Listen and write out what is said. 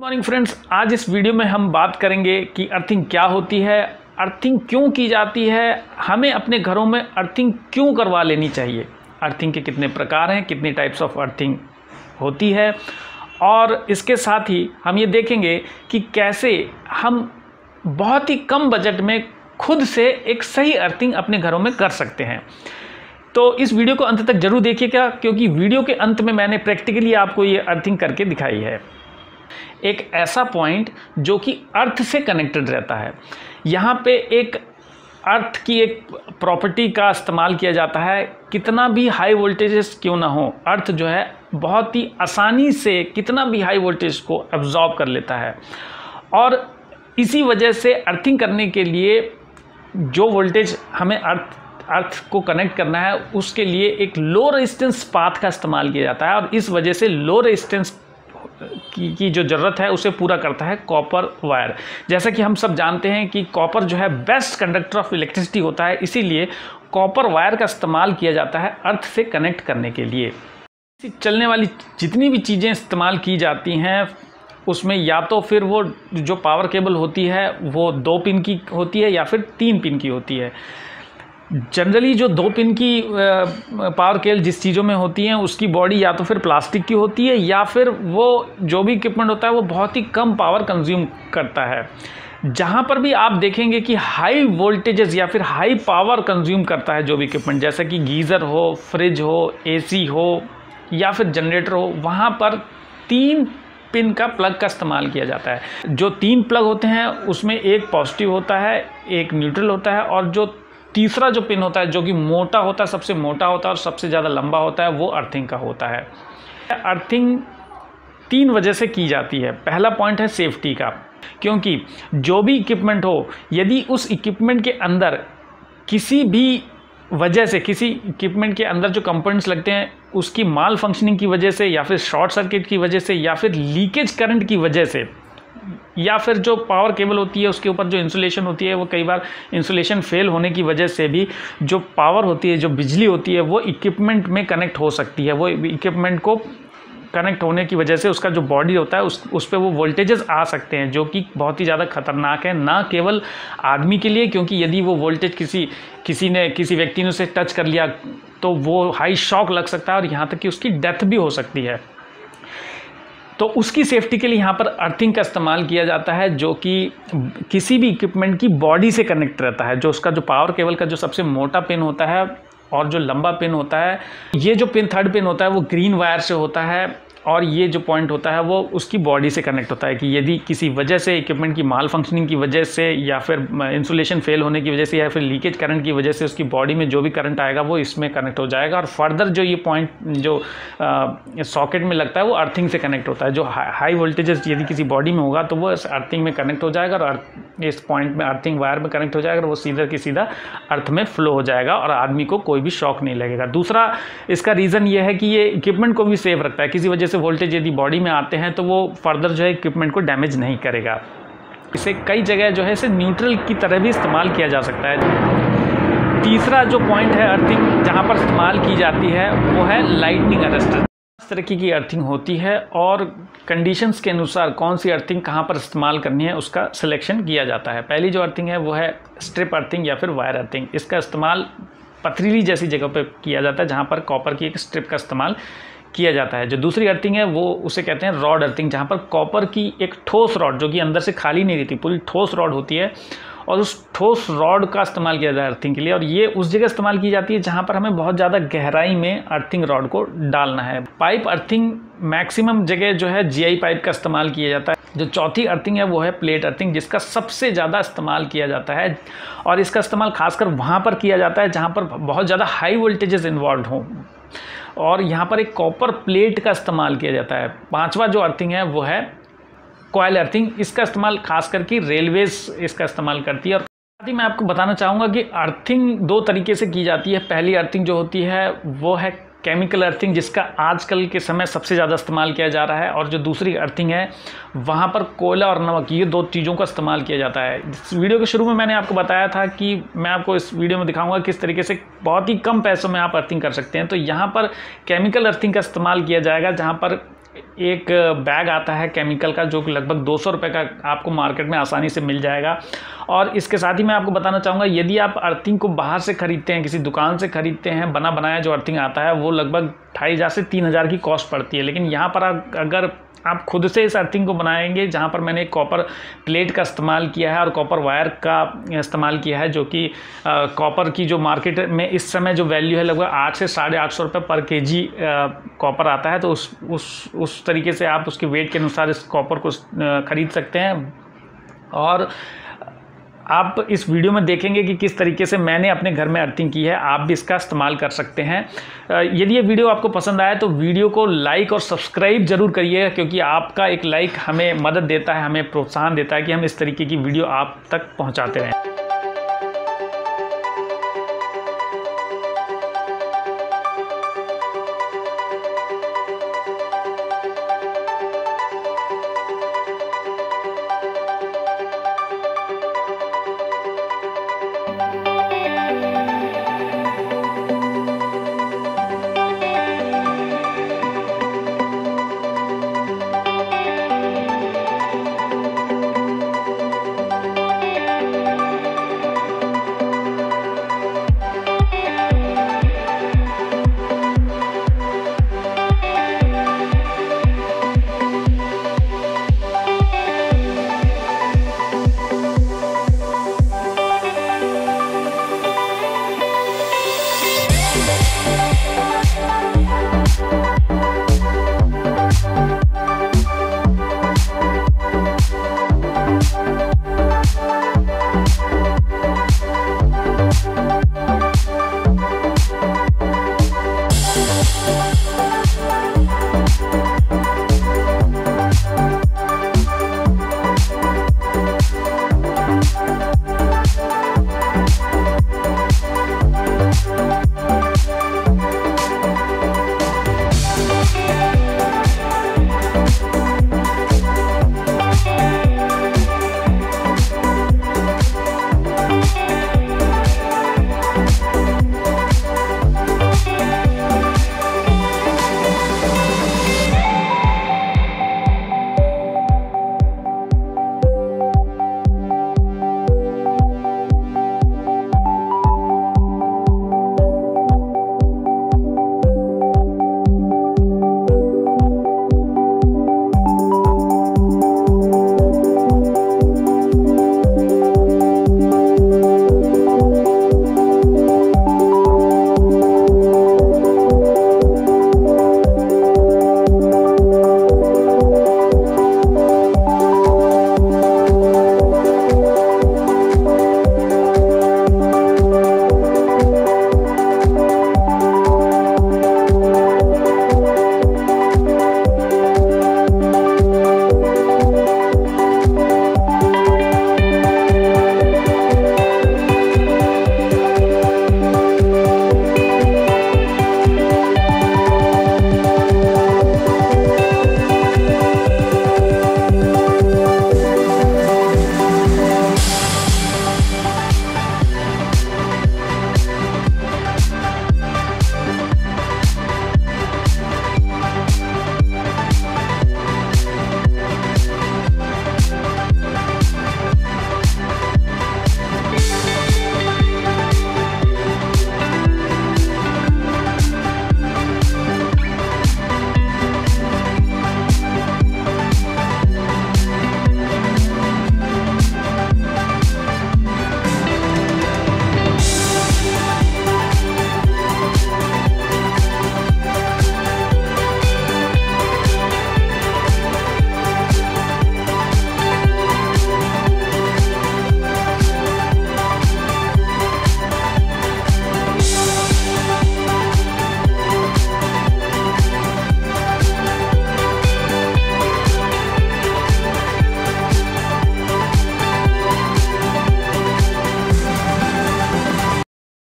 Morning friends, आज इस video में हम बात करेंगे कि अर्थिंग क्या होती है, अर्थिंग क्यों की जाती है, हमें अपने घरों में अर्थिंग क्यों करवा लेनी चाहिए, अर्थिंग के कितने प्रकार हैं, कितनी टाइप्स ऑफ अर्थिंग होती है, और इसके साथ ही हम ये देखेंगे कि कैसे हम बहुत ही कम बजट में खुद से एक सही अर्थिंग अपने घरों में कर सकते हैं। तो इस वीडियो को अंत तक जरूर देखिएगा, क्योंकि वीडियो के अंत में मैंने प्रैक्टिकली आपको ये अर्थिंग करके दिखाई है। एक ऐसा पॉइंट जो कि अर्थ से कनेक्टेड रहता है। यहाँ पे एक अर्थ की एक प्रॉपर्टी का इस्तेमाल किया जाता है। कितना भी हाई वोल्टेजेस क्यों ना हो, अर्थ जो है बहुत ही आसानी से कितना भी हाई वोल्टेज को एब्जॉर्ब कर लेता है, और इसी वजह से अर्थिंग करने के लिए जो वोल्टेज हमें अर्थ को कनेक्ट करना है, उसके लिए एक लो रेजिस्टेंस पाथ का इस्तेमाल किया जाता है, और इस वजह से लो रेजिस्टेंस की जो ज़रूरत है उसे पूरा करता है कॉपर वायर। जैसा कि हम सब जानते हैं कि कॉपर जो है बेस्ट कंडक्टर ऑफ इलेक्ट्रिसिटी होता है, इसीलिए कॉपर वायर का इस्तेमाल किया जाता है अर्थ से कनेक्ट करने के लिए। चलने वाली जितनी भी चीज़ें इस्तेमाल की जाती हैं उसमें या तो फिर वो जो पावर केबल होती है वो 2 पिन की होती है या फिर 3 पिन की होती है। जनरली जो 2 पिन की पावर केबल जिस चीज़ों में होती हैं उसकी बॉडी या तो फिर प्लास्टिक की होती है, या फिर वो जो भी इक्विपमेंट होता है वो बहुत ही कम पावर कंज्यूम करता है। जहाँ पर भी आप देखेंगे कि हाई वोल्टेजेस या फिर हाई पावर कंज्यूम करता है जो भी इक्विपमेंट, जैसे कि गीज़र हो, फ्रिज हो, एसी हो या फिर जनरेटर हो, वहाँ पर 3 पिन का प्लग का इस्तेमाल किया जाता है। जो 3 प्लग होते हैं उसमें एक पॉजिटिव होता है, एक न्यूट्रल होता है, और जो तीसरा जो पिन होता है जो कि मोटा होता है, सबसे मोटा होता है और सबसे ज़्यादा लंबा होता है, वो अर्थिंग का होता है। अर्थिंग 3 वजह से की जाती है। पहला पॉइंट है सेफ्टी का, क्योंकि जो भी इक्विपमेंट हो, यदि उस इक्विपमेंट के अंदर किसी भी वजह से, किसी इक्विपमेंट के अंदर जो कंपोनेंट्स लगते हैं उसकी माल फंक्शनिंग की वजह से, या फिर शॉर्ट सर्किट की वजह से, या फिर लीकेज करंट की वजह से, या फिर जो पावर केबल होती है उसके ऊपर जो इंसुलेशन होती है, वो कई बार इंसुलेशन फेल होने की वजह से भी जो पावर होती है, जो बिजली होती है, वो इक्विपमेंट में कनेक्ट हो सकती है। वो इक्विपमेंट को कनेक्ट होने की वजह से उसका जो बॉडी होता है उस पर वो वोल्टेजेस आ सकते हैं, जो कि बहुत ही ज़्यादा खतरनाक है, ना केवल आदमी के लिए, क्योंकि यदि वो वोल्टेज किसी व्यक्ति ने उसे टच कर लिया तो वो हाई शॉक लग सकता है, और यहाँ तक कि उसकी डेथ भी हो सकती है। तो उसकी सेफ्टी के लिए यहाँ पर अर्थिंग का इस्तेमाल किया जाता है, जो कि किसी भी इक्विपमेंट की बॉडी से कनेक्ट रहता है। जो उसका जो पावर केबल का जो सबसे मोटा पिन होता है और जो लंबा पिन होता है, ये जो पिन 3rd पिन होता है वो ग्रीन वायर से होता है, और ये जो पॉइंट होता है वो उसकी बॉडी से कनेक्ट होता है कि यदि किसी वजह से, इक्विपमेंट की माल फंक्शनिंग की वजह से, या फिर इंसुलेशन फेल होने की वजह से, या फिर लीकेज करंट की वजह से उसकी बॉडी में जो भी करंट आएगा वो इसमें कनेक्ट हो जाएगा, और फर्दर जो ये पॉइंट जो सॉकेट में लगता है वो अर्थिंग से कनेक्ट होता है। जो हाई वोल्टेजेस यदि किसी बॉडी में होगा तो वो अर्थिंग में कनेक्ट हो जाएगा, और इस पॉइंट में अर्थिंग वायर में कनेक्ट हो जाएगा, और वो सीधा की सीधा अर्थ में फ्लो हो जाएगा और आदमी को कोई भी शॉक नहीं लगेगा। दूसरा इसका रीज़न ये है कि ये इक्विपमेंट को भी सेफ रखता है। किसी वजह से वोल्टेज यदि बॉडी में आते हैं तो वो फर्दर जो है इक्विपमेंट को डैमेज नहीं करेगा। इसे कई जगह जो है इसे न्यूट्रल की तरह भी इस्तेमाल किया जा सकता है। तीसरा जो पॉइंट है अर्थिंग जहाँ पर इस्तेमाल की जाती है वो है लाइटनिंग अरेस्टर। इस तरीके की अर्थिंग होती है, और कंडीशंस के अनुसार कौन सी अर्थिंग कहाँ पर इस्तेमाल करनी है उसका सिलेक्शन किया जाता है। पहली जो अर्थिंग है वो है स्ट्रिप अर्थिंग या फिर वायर अर्थिंग। इसका इस्तेमाल पथरीली जैसी जगह पर किया जाता है जहाँ पर कॉपर की एक स्ट्रिप का इस्तेमाल किया जाता है। जो दूसरी अर्थिंग है वो उसे कहते हैं रॉड अर्थिंग, जहाँ पर कॉपर की एक ठोस रॉड, जो कि अंदर से खाली नहीं रहती, पूरी ठोस रॉड होती है, और उस ठोस रॉड का इस्तेमाल किया जाता है अर्थिंग के लिए, और ये उस जगह इस्तेमाल की जाती है जहाँ पर हमें बहुत ज़्यादा गहराई में अर्थिंग रॉड को डालना है। पाइप अर्थिंग मैक्सिमम जगह जो है GI पाइप का इस्तेमाल किया जाता है। जो चौथी अर्थिंग है वो है प्लेट अर्थिंग, जिसका सबसे ज़्यादा इस्तेमाल किया जाता है, और इसका इस्तेमाल खासकर वहाँ पर किया जाता है जहाँ पर बहुत ज़्यादा हाई वोल्टेजेस इन्वॉल्व हों, और यहाँ पर एक कॉपर प्लेट का इस्तेमाल किया जाता है। 5वां जो अर्थिंग है वो है कॉइल अर्थिंग। इसका इस्तेमाल खास करके रेलवेज इसका इस्तेमाल करती है। और साथ ही मैं आपको बताना चाहूँगा कि अर्थिंग 2 तरीके से की जाती है। पहली अर्थिंग जो होती है वो है केमिकल अर्थिंग, जिसका आजकल के समय सबसे ज़्यादा इस्तेमाल किया जा रहा है, और जो दूसरी अर्थिंग है वहाँ पर कोयला और नमक, ये 2 चीज़ों का इस्तेमाल किया जाता है। इस वीडियो के शुरू में मैंने आपको बताया था कि मैं आपको इस वीडियो में दिखाऊंगा किस तरीके से बहुत ही कम पैसों में आप अर्थिंग कर सकते हैं। तो यहाँ पर केमिकल अर्थिंग का इस्तेमाल किया जाएगा, जहाँ पर एक बैग आता है केमिकल का, जो कि लगभग 200 रुपये का आपको मार्केट में आसानी से मिल जाएगा। और इसके साथ ही मैं आपको बताना चाहूँगा, यदि आप अर्थिंग को बाहर से ख़रीदते हैं, किसी दुकान से ख़रीदते हैं, बना बनाया जो अर्थिंग आता है वो लगभग 2500 से 3000 की कॉस्ट पड़ती है। लेकिन यहाँ पर अगर आप खुद से इस अर्थिंग को बनाएंगे, जहाँ पर मैंने कॉपर प्लेट का इस्तेमाल किया है और कॉपर वायर का इस्तेमाल किया है, जो कि कॉपर की जो मार्केट में इस समय जो वैल्यू है लगभग 800 से 850 रुपये पर केजी कॉपर आता है। तो उस तरीके से आप उसके वेट के अनुसार इस कॉपर को ख़रीद सकते हैं। और आप इस वीडियो में देखेंगे कि किस तरीके से मैंने अपने घर में अर्थिंग की है, आप भी इसका इस्तेमाल कर सकते हैं। यदि ये वीडियो आपको पसंद आए तो वीडियो को लाइक और सब्सक्राइब जरूर करिएगा, क्योंकि आपका एक लाइक हमें मदद देता है, हमें प्रोत्साहन देता है कि हम इस तरीके की वीडियो आप तक पहुंचाते रहें।